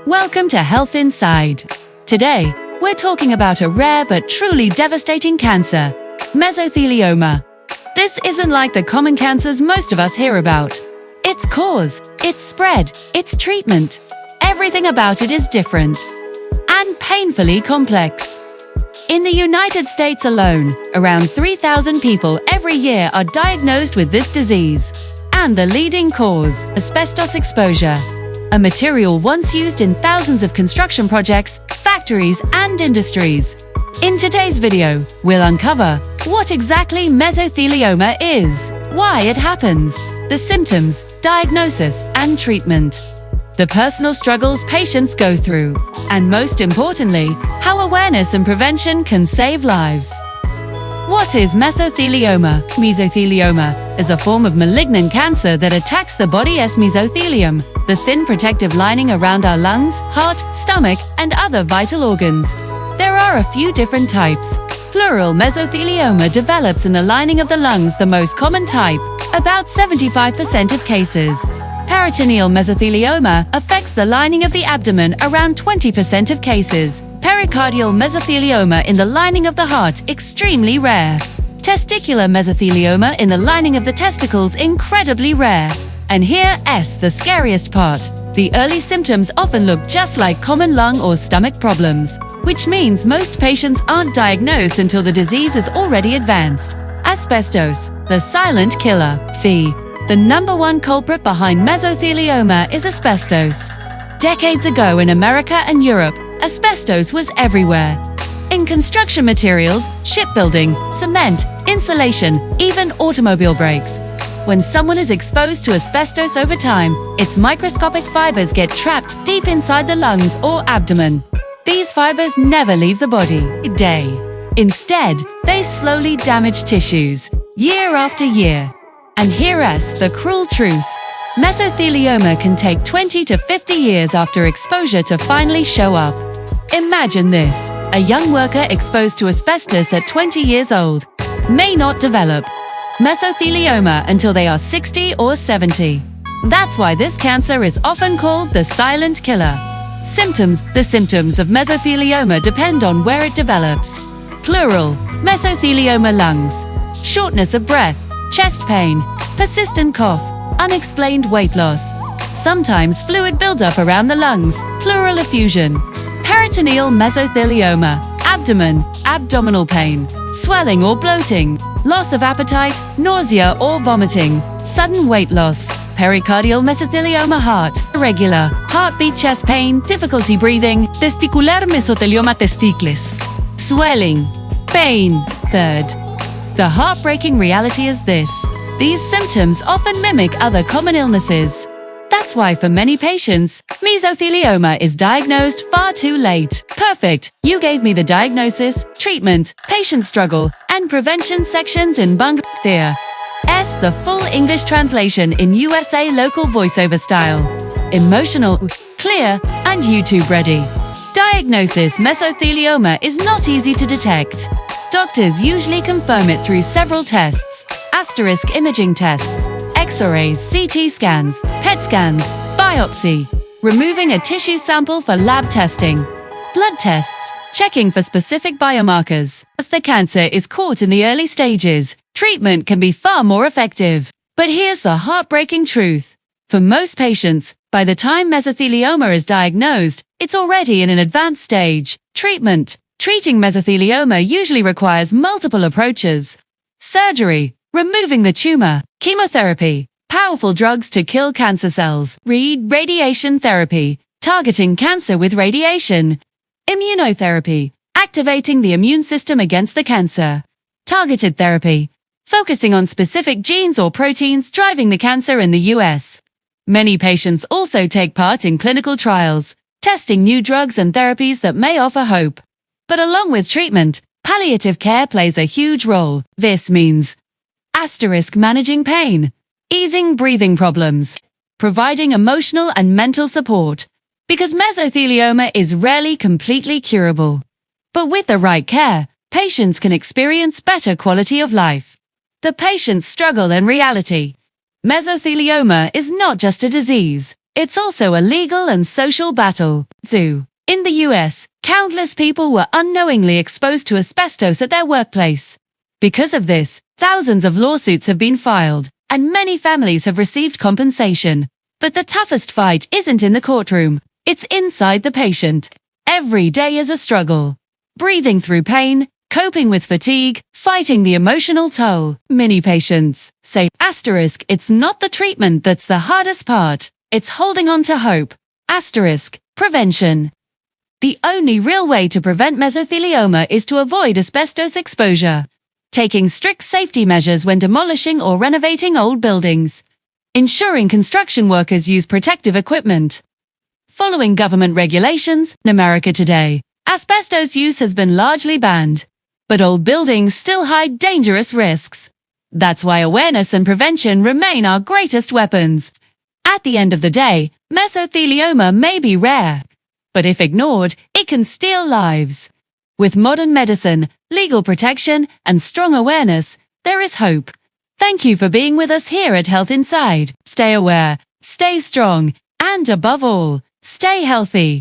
Welcome to Health Inside. Today, we're talking about a rare but truly devastating cancer, mesothelioma. This isn't like the common cancers most of us hear about. Its cause, its spread, its treatment, everything about it is different and painfully complex. In the United States alone, around 3,000 people every year are diagnosed with this disease. And the leading cause, asbestos exposure, a material once used in thousands of construction projects, factories, and industries. In today's video, we'll uncover what exactly mesothelioma is, why it happens, the symptoms, diagnosis, and treatment, the personal struggles patients go through, and most importantly, how awareness and prevention can save lives. What is mesothelioma? Mesothelioma is a form of malignant cancer that attacks the body's mesothelium, the thin protective lining around our lungs, heart, stomach, and other vital organs. There are a few different types. Pleural mesothelioma develops in the lining of the lungs, the most common type, about 75% of cases. Peritoneal mesothelioma affects the lining of the abdomen, around 20% of cases. Pericardial mesothelioma in the lining of the heart, extremely rare. Testicular mesothelioma in the lining of the testicles, incredibly rare. And here's the scariest part. The early symptoms often look just like common lung or stomach problems, which means most patients aren't diagnosed until the disease is already advanced. Asbestos, the silent killer. The number one culprit behind mesothelioma is asbestos. Decades ago in America and Europe, asbestos was everywhere. In construction materials, shipbuilding, cement, insulation, even automobile brakes. When someone is exposed to asbestos over time, its microscopic fibers get trapped deep inside the lungs or abdomen. These fibers never leave the body. Instead, they slowly damage tissues, year after year. And here's the cruel truth. Mesothelioma can take 20 to 50 years after exposure to finally show up. Imagine this. A young worker exposed to asbestos at 20 years old may not develop mesothelioma until they are 60 or 70. That's why this cancer is often called the silent killer. Symptoms. The symptoms of mesothelioma depend on where it develops. Pleural mesothelioma lungs, shortness of breath, chest pain, persistent cough, unexplained weight loss, sometimes fluid buildup around the lungs, pleural effusion. Peritoneal mesothelioma, abdomen, abdominal pain, swelling or bloating, loss of appetite, nausea or vomiting, sudden weight loss. Pericardial mesothelioma heart, irregular, heartbeat, chest pain, difficulty breathing. Testicular mesothelioma testicles, swelling, pain. Third, the heartbreaking reality is this. These symptoms often mimic other common illnesses. That's why for many patients, mesothelioma is diagnosed far too late. Perfect! You gave me the diagnosis, treatment, patient struggle, and prevention sections in Bangladesh. The full English translation in USA local voiceover style. Emotional, clear, and YouTube ready. Diagnosis: mesothelioma is not easy to detect. Doctors usually confirm it through several tests. Asterisk imaging tests, X-rays, CT scans, PET scans, biopsy, removing a tissue sample for lab testing, blood tests, checking for specific biomarkers. If the cancer is caught in the early stages, treatment can be far more effective. But here's the heartbreaking truth. For most patients, by the time mesothelioma is diagnosed, it's already in an advanced stage. Treating mesothelioma usually requires multiple approaches. Surgery, removing the tumor, chemotherapy, powerful drugs to kill cancer cells, radiation therapy, targeting cancer with radiation, immunotherapy, activating the immune system against the cancer, targeted therapy, focusing on specific genes or proteins driving the cancer in the US. Many patients also take part in clinical trials, testing new drugs and therapies that may offer hope. But along with treatment, palliative care plays a huge role. This means managing pain, easing breathing problems, providing emotional and mental support, because mesothelioma is rarely completely curable. But with the right care, patients can experience better quality of life. The patient's struggle and reality. Mesothelioma is not just a disease. It's also a legal and social battle. In the US, countless people were unknowingly exposed to asbestos at their workplace. Because of this, thousands of lawsuits have been filed, and many families have received compensation. But the toughest fight isn't in the courtroom, it's inside the patient. Every day is a struggle. Breathing through pain, coping with fatigue, fighting the emotional toll. Many patients say, it's not the treatment that's the hardest part, it's holding on to hope. Prevention. The only real way to prevent mesothelioma is to avoid asbestos exposure. Taking strict safety measures when demolishing or renovating old buildings. Ensuring construction workers use protective equipment. Following government regulations. In America today, asbestos use has been largely banned. But old buildings still hide dangerous risks. That's why awareness and prevention remain our greatest weapons. At the end of the day, mesothelioma may be rare, but if ignored, it can steal lives. With modern medicine, legal protection, and strong awareness, there is hope. Thank you for being with us here at Health Inside. Stay aware, stay strong, and above all, stay healthy.